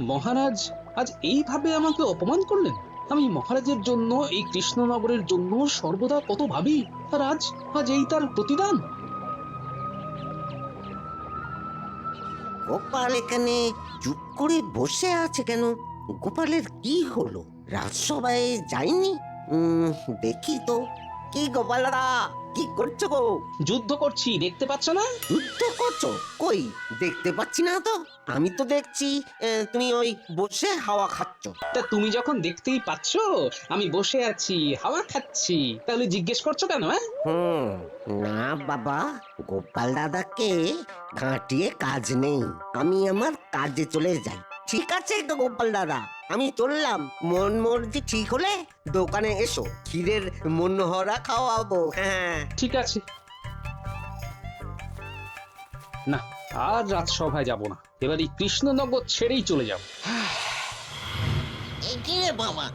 মহারাজ আজ এইভাবে আমাকে অপমান করলেন। আমি মহারাজের জন্য, এই কৃষ্ণনগরের জন্য সর্বদা কত ভাবি, আর আজ আজ এই তার প্রতিদান। গোপাল এখানে চুপ করে বসে আছে কেন? গোপালের কি হলো? রাজসভায় যায়নি? দেখি তো। কি গোপাল দাদা, কি করছো গো? যুদ্ধ করছি, দেখতে পাচ্ছ না? যুদ্ধ করছো? কই দেখতে পাচ্ছি না তো। আমি তো দেখছি তুমি ওই বসে হাওয়া খাচ্ছ। তা তুমি যখন দেখতেই পাচ্ছ আমি বসে আছি, হাওয়া খাচ্ছি, তাহলে জিজ্ঞেস করছো কেন? না বাবা, গোপাল দাদাকে ঘাঁটিয়ে কাজ নেই। আমি আমার কাজে চলে যাই। ঠিক আছে তো গোপাল দাদা, আমি চললাম। মন মর্জি ঠিক হলে দোকানে এসো, ক্ষীরের মনোহরা খাওয়াবো। হ্যাঁ ঠিক আছে। না, আর রাজসভায় যাব না, এবার এই কৃষ্ণনগর ছেড়েই চলে যাব। কি রে বাবা,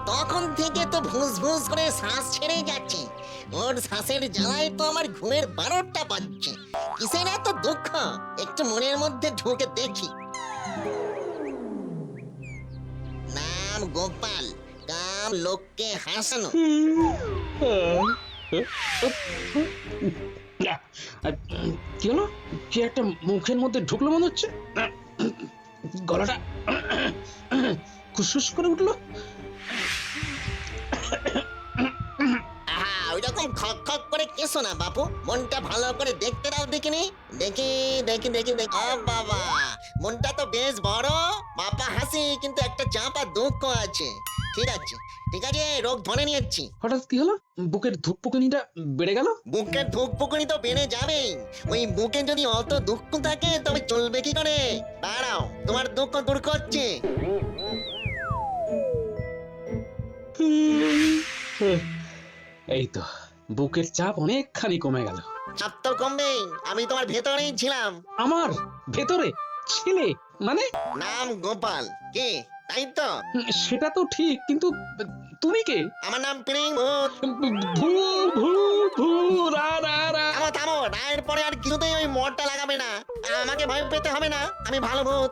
তখন থেকে তো ভুস ভুস করে শ্বাস ছেড়ে যাচ্ছে। ওর শ্বাসের জ্বালায় তো আমার ঘুমের 12টা বাজছে। কিসের এত দুঃখ, একটু মনের মধ্যে ঢুকে দেখি। নাম গোপাল, কাম লোককে হাসানো। কি হলো? কি একটা মুখের মধ্যে ঢুকলো মনে হচ্ছে। গলাটা খুশখুশ করে উঠলো। ওইরকম খক খক করে কেসো না বাপু, মনটা ভালো করে দেখতে দাও। দেখিনি, দেখি দেখি দেখি দেখি। বাবা, মনটা তো বেশ বড়। বাপা হাসি, কিন্তু একটা চাপা দুঃখ আছে। ঠিক আছে ঠিক আছে, রোগ ধরে নিয়েছি। হঠাৎ কি হলো? বুকের ধুকপুকুনিটা বেড়ে গেল। বুকের ধুকপুকুনি তো বেড়ে যাবেই। ওই বুকে যদি অত দুঃখ থাকে তবে চলবে কি করে? দাঁড়াও, তোমার দুঃখ দূর করছি। এই তো, বুকের চাপ অনেকখানি কমে গেল। চাপ তো কমবেই, আমি তোমার ভেতরেই ছিলাম। আমার ভেতরে ছিলে মানে? নাম গোপাল, কে তাই তো? সেটা তো ঠিক, কিন্তু তুমি কে? আমার নাম পিরিং ভূত। ভূ ভূ ভূ রা রা রা। থামো থামো, রায়ের পরে আর কিছুতেই ওই মরটা লাগাবে না। আমাকে ভয় পেতে হবে না, আমি ভালো ভূত।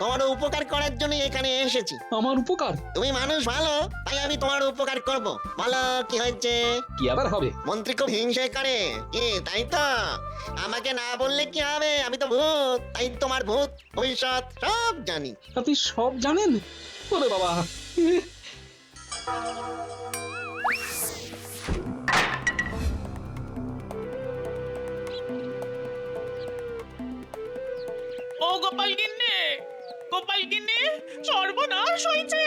তোমার উপকার করার জন্য এখানে এসেছি। আমার উপকার? তুমি মানুষ ভালো, তাই আমি তোমার উপকার করব। বলো কি হয়েছে? কি আবার হবে? মন্ত্রী খুব হিংসে করে, কি তাই তো? আমাকে না বললে কি হবে? আমি তো ভূত, তাই তোমার ভূত ভবিষ্যৎ সব জানি। আপনি সব জানেন? ওরে বাবা! ও গোপাল গিন্নি, গোপাল গিন্নি, সর্বনাশ হয়েছে।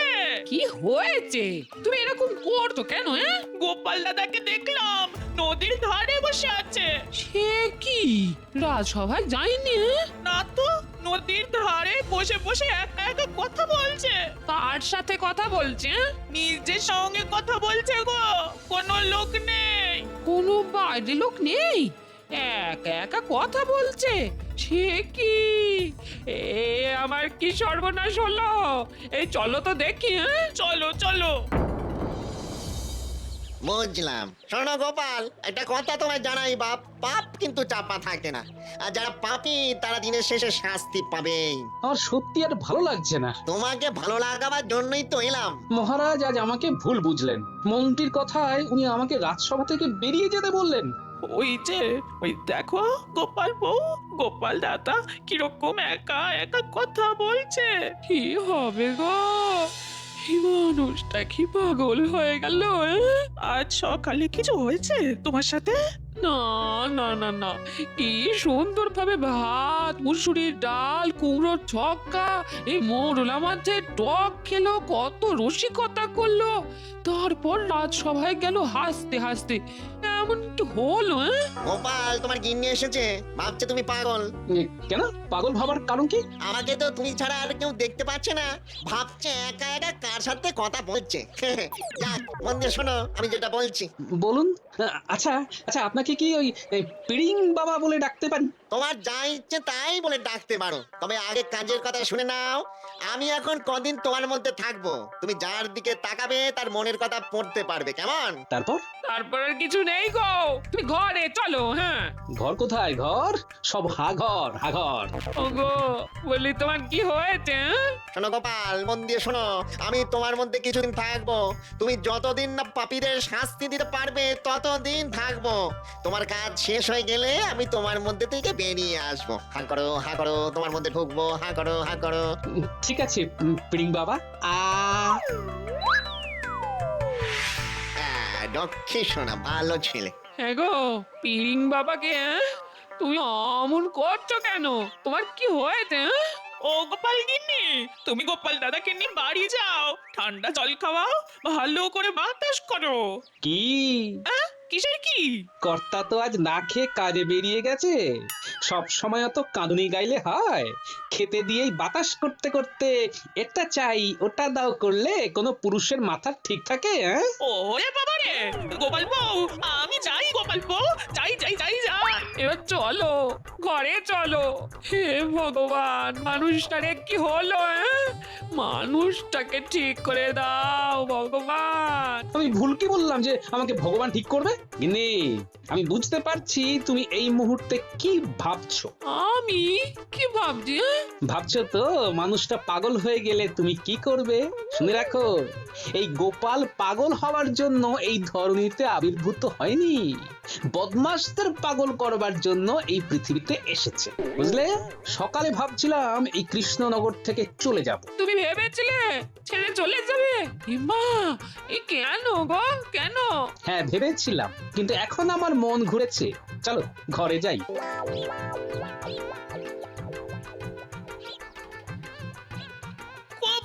কি হয়েছে? তুমি এরকম করছো কেন? গোপাল দাদাকে দেখলাম নদীর ধারে বসে আছে। সে কি, রাজসভায় যায়নি? না তো, নদীর ধারে বসে বসে একা একা কথা বলছে। কার সাথে কথা বলছে? নিজের সঙ্গে কথা বলছে গো, কোনো লোক নেই। কোনো বাইরে লোক নেই, একা একা কথা বলছে। সে কি, এ আমার কি সর্বনাশ হলো! এই চলো তো দেখি। চলো চলো। বুঝলাম। শোনো গোপাল, একটা কথা তোমায় জানাই বাপ, পাপ কিন্তু চাপা থাকে না। আর যারা পাপী তারা দিনের শেষে শাস্তি পাবে। আমার সত্যি আর ভালো লাগছে না। তোমাকে ভালো লাগাবার জন্যই তো এলাম। মহারাজ আজ আমাকে ভুল বুঝলেন। মন্ত্রীর কথায় উনি আমাকে রাজসভা থেকে বেরিয়ে যেতে বললেন। ওই যে, ওই দেখো গোপাল বউ, গোপাল দাদা কিরকম একা একা কথা বলছে। কি হবে গো? এই মানুষটা কি পাগল হয়ে গেল? আজ সকালে কিছু হয়েছে তোমার সাথে? না না না না, কি সুন্দর ভাবে ভাত, মুসুরির ডাল, কুমড়োর ছক্কা, এই মোরলা মাছের টক খেলো, কত রসিকতা করলো, তারপর রাজসভায় গেল হাসতে হাসতে। এমন কি হলো? গোপাল, তোমার গিন্নি এসেছে, ভাবছে তুমি পাগল। কেন পাগল ভাবার কারণ কি? আমাকে তো তুমি ছাড়া আর কেউ দেখতে পাচ্ছে না, ভাবছে একা একা কার সাথে কথা বলছে। যাক, মন দিয়ে শোনো আমি যেটা বলছি। বলুন। আচ্ছা আচ্ছা, আপনাকে কি ওই পিড়িং বাবা বলে ডাকতে পারি? তোমার যা ইচ্ছে তাই বলে ডাকতে পারো, তবে আগে কাজের কথা শুনে নাও। আমি এখন কদিন তোমার মধ্যে থাকবো, তুমি যার দিকে তাকাবে তার মনের কথা পড়তে পারবে, কেমন? তারপর? তারপর আর কিছু নেই গো, তুমি ঘরে চলো। হ্যাঁ ঘর কোথায়? ঘর সব হাঘর হাঘর। ওগো, বলি তোমার কি হয়েছে? শোনো গোপাল, মন দিয়ে শোনো, আমি তোমার মধ্যে কিছুদিন থাকবো। তুমি যতদিন না পাপীদের শাস্তি দিতে পারবে ততদিন থাকবো। তোমার কাজ শেষ হয়ে গেলে আমি তোমার মধ্যে থেকে বেরিয়ে আসবো। হা করো, তোমার মধ্যে ঢুকবো। হা করো। ঠিক আছে পিড়িং বাবা। লক্ষ্মী শোনা, ভালো ছেলে। হ্যাঁ গো, পিরিং বাবাকে তুমি অমন করছো কেন? তোমার কি হয়েছে? ও গোপাল গিন্নি, তুমি গোপাল দাদাকে নিয়ে বাড়ি যাও, ঠান্ডা জল খাওয়াও, ভালো করে বাতাস করো। কি কিসের কি? কর্তা তো আজ না খেয়ে কাজে বেরিয়ে গেছে। সব সময় অত কাঁদুনি গাইলে হয়? খেতে দিয়েই বাতাস করতে করতে এটা চাই ওটা দাও করলে কোনো পুরুষের মাথা ঠিক থাকে? ওরে বাবা রে, গোপাল বউ, আমি যাই গোপাল বউ, যাই। এবার চলো, ঘরে চলো। হে ভগবান, মানুষটারে কি হলো? মানুষটাকে ঠিক করে দাও ভগবান। আমি ভুল কি বললাম যে আমাকে ভগবান ঠিক করবে? গিন্নি, আমি বুঝতে পারছি তুমি এই মুহূর্তে কি ভাবছো। আমি কি ভাবছি? ভাবছো তো মানুষটা পাগল হয়ে গেলে তুমি কি করবে? শুনে রাখো, এই গোপাল পাগল হওয়ার জন্য এই ধরনীতে আবির্ভূত হয়নি, বদমাশদের পাগল করবার জন্য এই পৃথিবীতে এসেছে, বুঝলে? সকালে ভাবছিলাম এই কৃষ্ণনগর থেকে চলে যাব। তুমি ভেবেছিলে ছেড়ে চলে যাবে? মা, এ কেন গো, কেন? হ্যাঁ ভেবেছিলাম, কিন্তু এখন আমার মন ঘুরেছে। চলো ঘরে যাই। খুব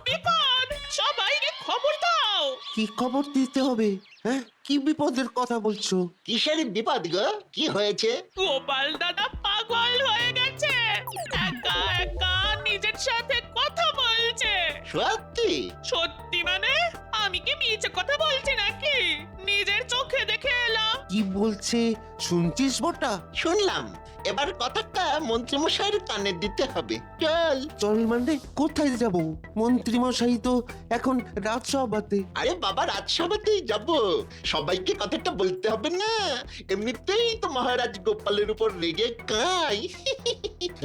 বিপদ, সবাইকে খবর দাও। কি খবর দিতে হবে? হ্যাঁ, কি বিপদের কথা বলছো? কিসের বিপদ গো? কি হয়েছে? গোপাল দাদা পাগল হয়ে গেছে, একা একা নিজের সাথে কথা বলছে। সত্যি? সত্যি মানে? আমি কি মিছে কথা বলছি নাকি? নিজের চোখে দেখে এলাম। কি বলছে শুনছিস বটা? শুনলাম, এবার কথাটা মন্ত্রীমশাইয়ের কানে দিতে হবে। চল। চল মানে কোথায় যাব? মন্ত্রী মশাই তো এখন রাজসভাতে। আরে বাবা, রাজসভাতেই যাব, সবাইকে কথাটা বলতে হবে না? এমনিতেই তো মহারাজ গোপালের উপর রেগে কাঁই।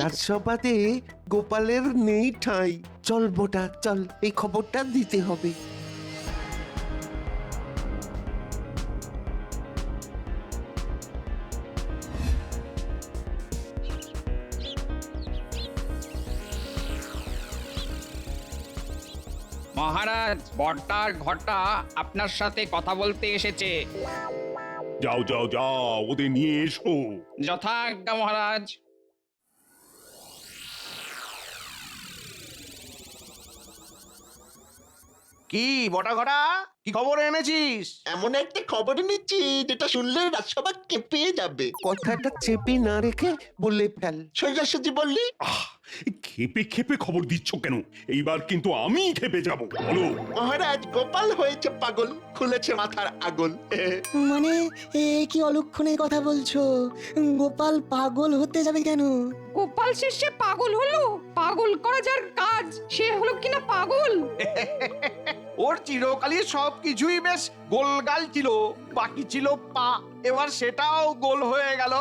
রাজসভাতে গোপালের নেই ঠাঁই। চল বটা, চল, এই খবরটা দিতে হবে। মহারাজ, বর্তার ঘটা আপনার সাথে কথা বলতে এসেছে। যাও ওদের নিয়ে এসো। যথাজ্ঞা মহারাজ। কি বটা ঘটা, কি খবর এনেছিস? এমন একটা খবর নিচ্ছি যেটা শুনলে রাজসভা কেঁপে যাবে। কথাটা চেপে না রেখে বলে ফেল। সোজাসুজি বললি। খেপে খেপে খবর দিচ্ছ কেন? এইবার কিন্তু আমি খেপে যাব। বলো। মহারাজ গোপাল হয়েছে পাগল, খুলেছে মাথার আগুন। মানে এ কি অলক্ষণে কথা বলছো? গোপাল পাগল হতে যাবে কেন? গোপাল শেষে পাগল হলো? পাগল করা যার কাজ সে হলো কিনা পাগল? ওর চিরকালই সব কিছুই বেশ গোলগাল ছিল, বাকি ছিল পা, এবার সেটাও গোল হয়ে গেল।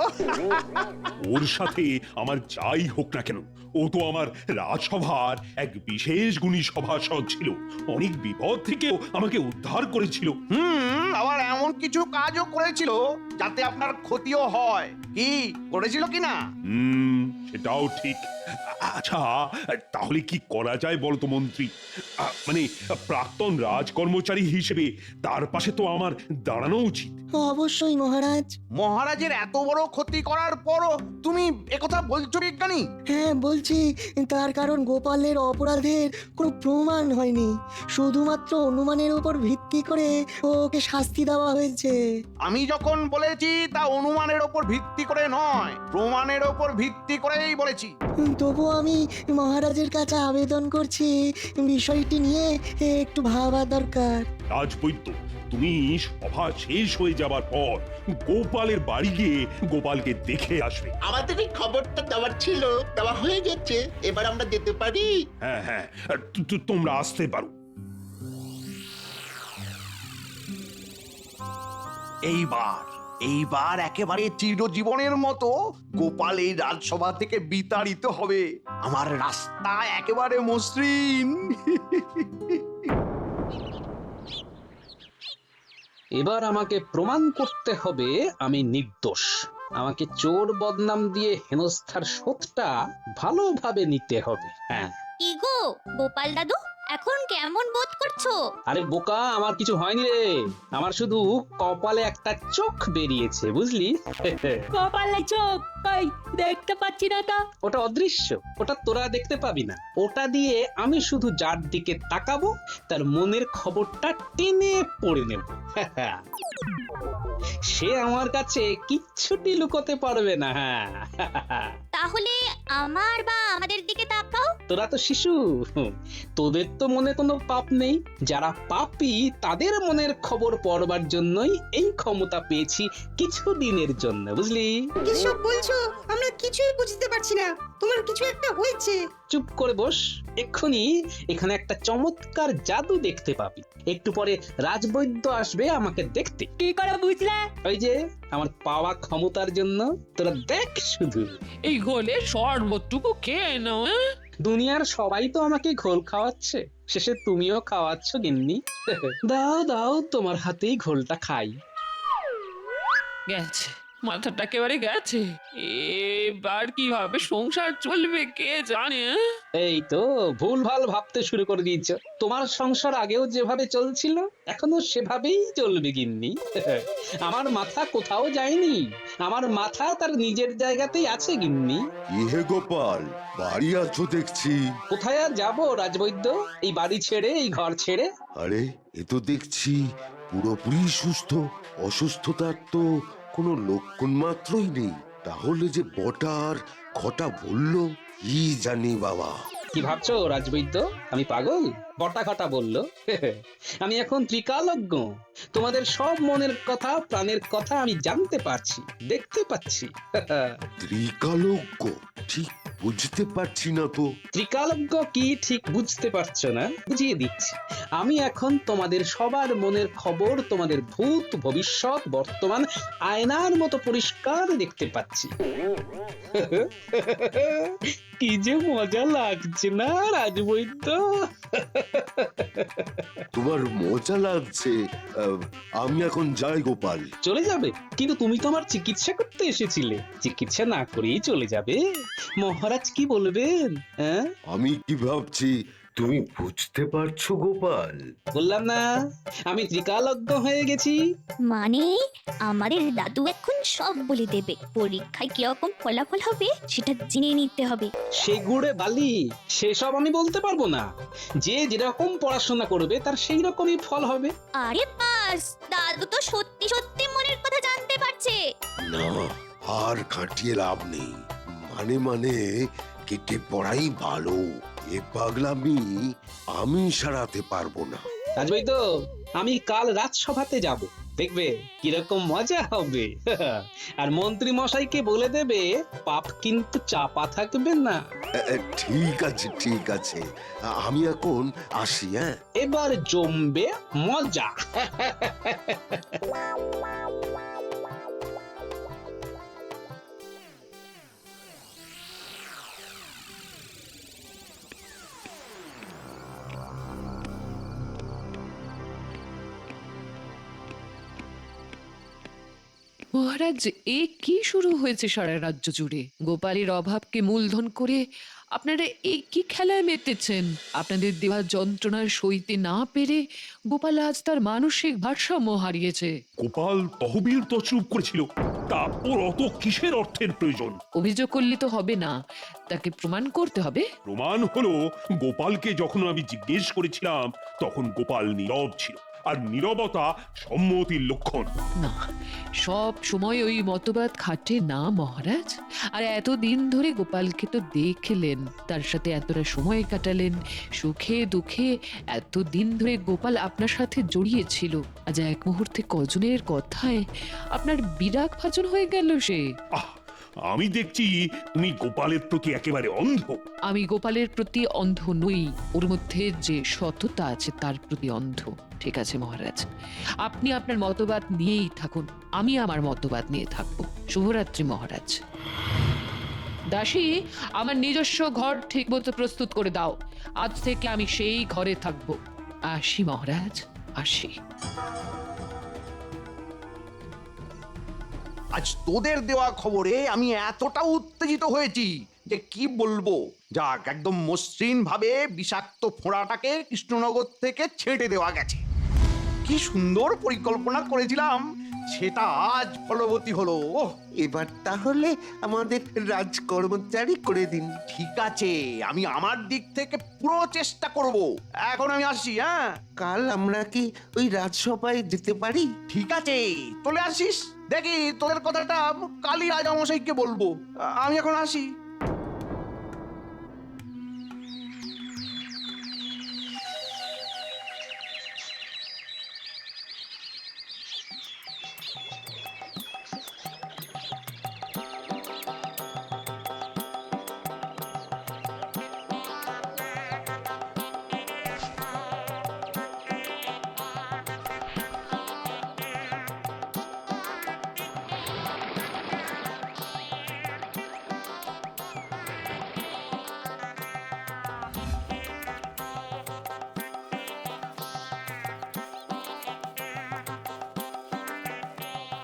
ওর সাথে আমার যাই হোক না কেন, ও তো আমার রাজসভার এক বিশেষ গুণী সভাসদ ছিল। অনেক বিপদ থেকেও আমাকে উদ্ধার করেছিল। আবার এমন কিছু কাজও করেছিল যাতে আপনার ক্ষতিও হয়। কি করেছিল কিনা? সেটাও ঠিক। আচ্ছা, তাহলে কি করা যায় বলতো মন্ত্রী? মানে প্রাক্তন রাজকর্মচারী হিসেবে তার পাশে তো আমার দাঁড়ানো উচিত। অবশ্যই মহারাজ। মহারাজের এত বড় ক্ষতি করার পরও তুমি একথা বলছো বিজ্ঞানী? হ্যাঁ বলছি, তার কারণ গোপালের অপরাধের কোনো প্রমাণ হয়নি, শুধুমাত্র অনুমানের উপর ভিত্তি করে ওকে শাস্তি দেওয়া হয়েছে। আমি যখন বলেছি তা অনুমানের ওপর ভিত্তি করে নয়, প্রমাণের ওপর ভিত্তি করেই বলেছি। তবুও আমি মহারাজের কাছে আবেদন করছি, বিষয়টি নিয়ে একটু ভাবা দরকার। রাজবৈদ্য, তুমি সভা শেষ হয়ে যাবার পর গোপালের বাড়ি গিয়ে গোপালকে দেখে আসবে। আমাদের এই খবরটা দেওয়ার ছিল, দেওয়া হয়ে গেছে, এবার আমরা যেতে পারি। হ্যাঁ হ্যাঁ, তোমরা আসতে পারো। এইবার একেবারে চিরজীবনের মতো গোপাল এই রাজসভা থেকে বিতাড়িত হবে। আমার রাস্তা একেবারে মসৃণ। এবার আমাকে প্রমাণ করতে হবে আমি নির্দোষ। আমাকে চোর বদনাম দিয়ে হেনস্থার শোধটা ভালোভাবে নিতে হবে। হ্যাঁ, কি গো গোপাল দাদু, এখন কেমন বোধ করছো? আরে বোকা, আমার কিছু হয়নি রে। আমার শুধু কপালে একটা চোখ বেরিয়েছে, বুঝলি? কপালে চোখ কই দেখতে পাচ্ছি না তো। ওটা অদৃশ্য, ওটা তোরা দেখতে পাবি না। ওটা দিয়ে আমি শুধু যার দিকে তাকাবো তার মনের খবরটা টেনে পড়ে নেব। সে আমার কাছে কিচ্ছুটি লুকোতে পারবে না। তাহলে আমার বা আমাদের দিকে তাকাও। তোরা তো শিশু, তোদের তো মনে কোনো পাপ নেই। যারা পাপী তাদের মনের খবর পড়বার জন্যই এই ক্ষমতা পেয়েছি কিছু দিনের জন্য, বুঝলি? কিসব বলছো? আমরা কিছুই বুঝতে পারছি না। তোমার কিছু একটা হয়েছে। চুপ করে বস, এক্ষুনি এখানে একটা চমৎকার জাদু দেখতে পাবি। একটু পরে রাজবৈদ্য আসবে আমাকে দেখতে। কি করে বুঝলে? ওই যে আমার পাওয়া ক্ষমতার জন্য। তোরা দেখ শুধু। এই ঘোলে শরবতটুকু খেয়ে নাও। দুনিয়ার সবাই তো আমাকে ঘোল খাওয়াচ্ছে, শেষে তুমিও খাওয়াচ্ছ গিন্নি। দাও দাও, তোমার হাতেই ঘোলটা খাই। গেছে, মাথাটা একেবারে গেছে। এবার কিভাবে সংসার চলবে কে জানে। এই তো ভুলভাল ভাবতে শুরু করে দিয়েছ। তোমার সংসার আগেও যেভাবে চলছিল এখনো সেভাবেই চলবে গিন্নি। আমার মাথা কোথাও যায়নি, আমার মাথা তার নিজের জায়গাতেই আছে গিন্নি। ইহে গোপাল, বাড়ি আছো দেখছি। কোথায় আর যাবো রাজবৈদ্য, এই বাড়ি ছেড়ে, এই ঘর ছেড়ে। আরে এ তো দেখছি পুরোপুরি সুস্থ। অসুস্থতার তো কোনো লক্ষণ মাত্রই নেই। তাহলে যে বটার ঘটা বললো কি জানি বাবা। কি ভাবছো রাজবৈদ্য, আমি পাগল? বটা ঘটা বললো? আমি এখন ত্রিকালজ্ঞ। তোমাদের সব মনের কথা, প্রাণের কথা আমি জানতে পারছি, দেখতে পাচ্ছি। ত্রিকালজ্ঞ? ঠিক বুঝতে পারছি না তো। ত্রিকালজ্ঞ কি ঠিক বুঝতে পারছো না? বুঝিয়ে দিচ্ছি। আমি এখন তোমাদের সবার মনের খবর, তোমাদের ভূত ভবিষ্যৎ বর্তমান আয়নার মতো পরিষ্কার দেখতে পাচ্ছি। কি যে মজা লাগছে না রাজবৈদ্য? তোমার মজা লাগছে? আমি এখন যাই গোপাল। চলে যাবে? কিন্তু তুমি তো আমার চিকিৎসা করতে এসেছিলে, চিকিৎসা না করেই চলে যাবে? মহারাজ কি বলবেন? হ্যাঁ, আমি কি ভাবছি তুমি বুঝতে পারছো গোপাল? বললাম না আমি ত্রিকালজ্ঞ হয়ে গেছি। মানে আমাদের দাদু এখন সব বলে দেবে। পরীক্ষায় কিরকম ফলাফল হবে সেটা জেনে নিতে হবে। সে গুড়ে বালি, সেসব আমি বলতে পারবো না। যে যেরকম পড়াশোনা করবে তার সেই রকমই ফল হবে। আরে বাস, দাদু তো সত্যি সত্যি মনের কথা জানতে পারছে। না, আর খাটিয়ে লাভ নেই। মানে কেটে পড়াই ভালো। এ পাগলামি আমি সারাতে পারবো না। রাজবৈদ্য, আমি কাল রাজসভাতে যাব, দেখবে কিরকম মজা হবে। আর মন্ত্রী মশাইকে বলে দেবে পাপ কিন্তু চাপা থাকবে না। ঠিক আছে ঠিক আছে, আমি এখন আসি। হ্যাঁ, এবার জমবে মজা। মহারাজ, এ কি শুরু হয়েছে সারা রাজ্য জুড়ে? গোপালের অভাবকে মূলধন করে আপনারা এই কি খেলায় মেতেছেন? আপনাদের দেওয়া যন্ত্রণার সইতে না পেরে গোপাল আজ তার মানসিক ভারসাম্য হারিয়েছে। গোপাল তহবিল তছরূপ করেছিল, তারপর অত কিসের অর্থের প্রয়োজন? অভিযোগ করলে তো হবে না, তাকে প্রমাণ করতে হবে। প্রমাণ হলো গোপালকে যখন আমি জিজ্ঞেস করেছিলাম তখন গোপাল নীরব ছিল। আর নীরবতা সম্মতির লক্ষণ। না, সব সময় ওই মতবাদ খাটে না মহারাজ। আর এতদিন ধরে গোপালকে তো দেখলেন, তার সাথে এতটা সময় কাটালেন, সুখে দুঃখে এতদিন ধরে গোপাল আপনার সাথে জড়িয়ে ছিল। আজ এক মুহূর্তে কজনের কথায় আপনার বিরাগ ভাজন হয়ে গেল সে। আহ, আমি দেখছি তুমি গোপালের প্রতি একেবারে অন্ধ। আমি গোপালের প্রতি অন্ধ নই, ওর মধ্যে যে সততা আছে তার প্রতি অন্ধ। ঠিক আছে মহারাজ, আপনি আপনার মতবাদ নিয়েই থাকুন, আমি আমার মতবাদ নিয়ে থাকবো। শুভরাত্রি মহারাজ। দাসী, আমার নিজস্ব ঘর ঠিকমতো প্রস্তুত করে দাও, আজ থেকে আমি সেই ঘরে থাকবো। আসি মহারাজ, আসি। আজ তোদের দেওয়া খবরে আমি এতটা উত্তেজিত হয়েছি যে কি বলবো। যাক, একদম মসৃণ ভাবে বিষাক্ত ফোঁড়াটাকে কৃষ্ণনগর থেকে ছেঁটে দেওয়া গেছে। কি সুন্দর পরিকল্পনা করেছিলাম, সেটা আজ ফলবতী হলো। ওহ, এবার তাহলে আমাদের রাজকর্মচারী করে দিন। ঠিক আছে, আমি আমার দিক থেকে পুরো চেষ্টা করব। এখন আমি আসি। হ্যাঁ, কাল আমরা কি ওই রাজসভায় যেতে পারি? ঠিক আছে, চলে আসিস। দেখি তোদের কথাটা কালই রাজামশাইকে বলবো। আমি এখন আসি।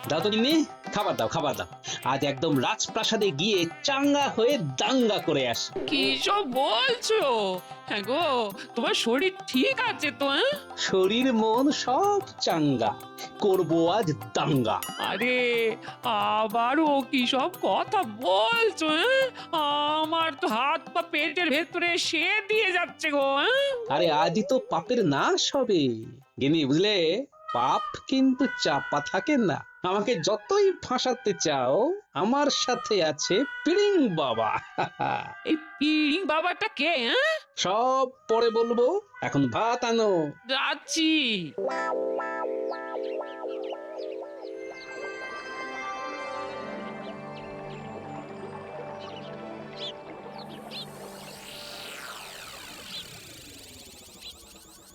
দাও তো গিন্নি, খাবার দাও, খাবার দাও। আজ একদম রাজপ্রাসাদে গিয়ে চাঙ্গা হয়ে দাঙ্গা করে আসি। কি সব বলছো? হ্যাঁ গো, তোমার শরীর ঠিক আছে তো? শরীর মন সব চাঙ্গা, করবো আজ দাঙ্গা। আরে আবারও কি সব কথা বলছো? আমার তো হাত পা পেটের ভেতরে সে দিয়ে যাচ্ছে গো। আরে আজই তো পাপের নাশ হবে গিন্নি, বুঝলে? পাপ কিন্তু চাপা থাকে না। আমাকে যতই ফাঁসাতে চাও, আমার সাথে আছে পিড়িং বাবা। এই পিড়িং বাবাটা কে? সব পরে বলবো, এখন ভাত আনো। যাচ্ছি।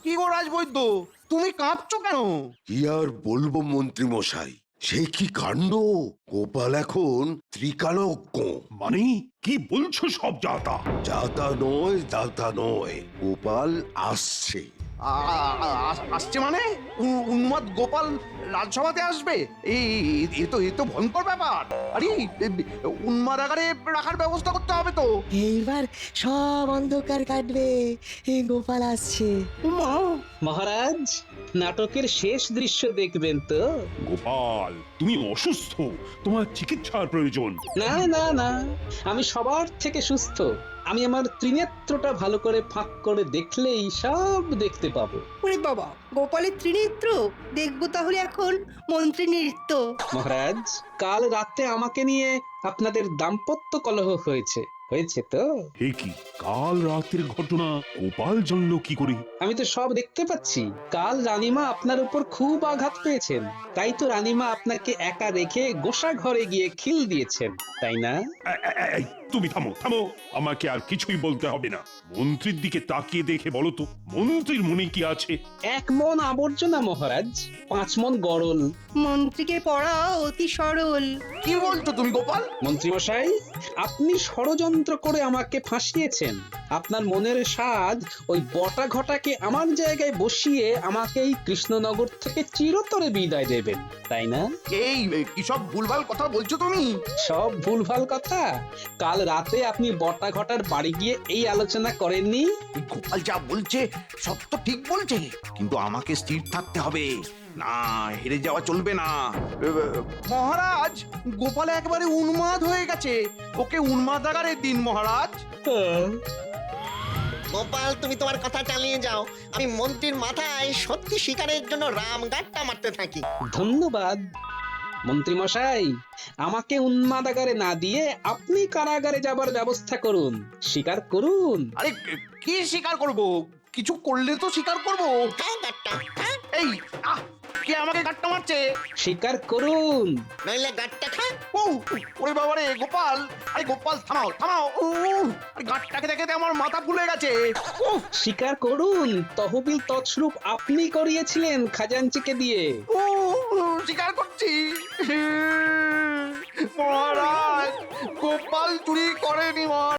কি গো রাজবৈদ্য, তুমি কাঁদছো কেন? কি আর বলবো মন্ত্রী মশাই, সে কি কাণ্ড! গোপাল এখন ত্রিকালজ্ঞ। মানে কি বলছো সব যাতা? যাতা নয়, যাতা নয়, গোপাল আসছে। আসছে মানে? উন্মাদ গোপাল রাজসভাতে আসবে? এ তো ভয়ঙ্কর ব্যাপার। আরে, উন্মাদ আকারে রাখার ব্যবস্থা করতে হবে তো। এইবার সব অন্ধকার কাটবে, এই গোপাল আসছে। মহারাজ, নাটকের শেষ দৃশ্য দেখবেন তো? গোপাল, তুমি অসুস্থ, তোমার চিকিৎসার প্রয়োজন। না না না, আমি সবার থেকে সুস্থ। আমি আমার ত্রিনেত্রটা ভালো করে ফাঁক করে দেখলেই সব দেখতে পাবো। ওরে বাবা, গোপালের ত্রিনেত্র দেখবো তাহলে এখন মন্ত্রী নৃত্য। মহারাজ, কাল রাতে আমাকে নিয়ে আপনাদের দাম্পত্য কলহ হয়েছে তো? এ কি, কাল রাতের ঘটনা গোপাল জানলো কি করে? আমি তো সব দেখতে পাচ্ছি। কাল রানীমা আপনার উপর খুব আঘাত পেয়েছেন, তাই তো রানীমা আপনাকে একা রেখে গোসা ঘরে গিয়ে খিল দিয়েছেন, তাই না? এই, তুমি থামো থামো, আমাকে আর কিছুই বলতে হবে না। মন্ত্রীর দিকে তাকিয়ে দেখে বলো তো, মন্ত্রীর মনে কি আছে? 1 মন আবর্জনা মহারাজ, 5 মন গরল। মন্ত্রীকে পড়া অতি সরল। কি বলছো তুমি গোপাল? মন্ত্রী মশাই, আপনি ষড়যন্ত্র করে আমাকে ফাঁসিয়েছেন। আপনার মনের স্বাদ ওই বটা ঘটাকে আমার জায়গায় বসিয়ে আমাকে এই কৃষ্ণনগর থেকে চিরতরে বিদায় দেবেন, তাই না? এই কি সব ভুলভাল কথা বলছো তুমি? সব ভুলভাল কথা? কাল রাতে আপনি বটা ঘটার বাড়ি গিয়ে এই আলোচনা করেননি? গোপাল যা বলছে সব তো ঠিক বলছে, কিন্তু আমাকে স্থির থাকতে হবে। না, হেরে যাওয়া চলবে না। মহারাজ, গোপাল একেবারে উন্মাদ হয়ে গেছে, ওকে উন্মাদ আকারে দিন মহারাজ। গোপাল তুমি তোমার কথা চালিয়ে যাও, আমি মন্ত্রীর মাথায় সত্যি শিকারের জন্য রামগাট্টা মারতে থাকি। ধন্যবাদ মন্ত্রী মশাই, আমাকে উন্মাদাগারে না দিয়ে আপনি কারাগারে যাবার ব্যবস্থা করুন, স্বীকার করুন। আরে কি স্বীকার করব? কিছু করলে তো স্বীকার করব। খাও গাট্টা, খা, এই কে আমাকে গাট্টা মারছে? স্বীকার করুন। নইলে গাট্টা খা। ও ওরে বাবা রে গোপাল, আরে গোপাল থামাও থামাও। আরে গাট্টাকে দেখে তো আমার মাথা ফুলে গেছে। স্বীকার করুন, তহবিল তছরূপ আপনি করিয়েছিলেন খাজাঞ্চিকে দিয়ে। ও স্বীকার করছি মহারাজ, গোপাল চুরি করেনি মহারাজ।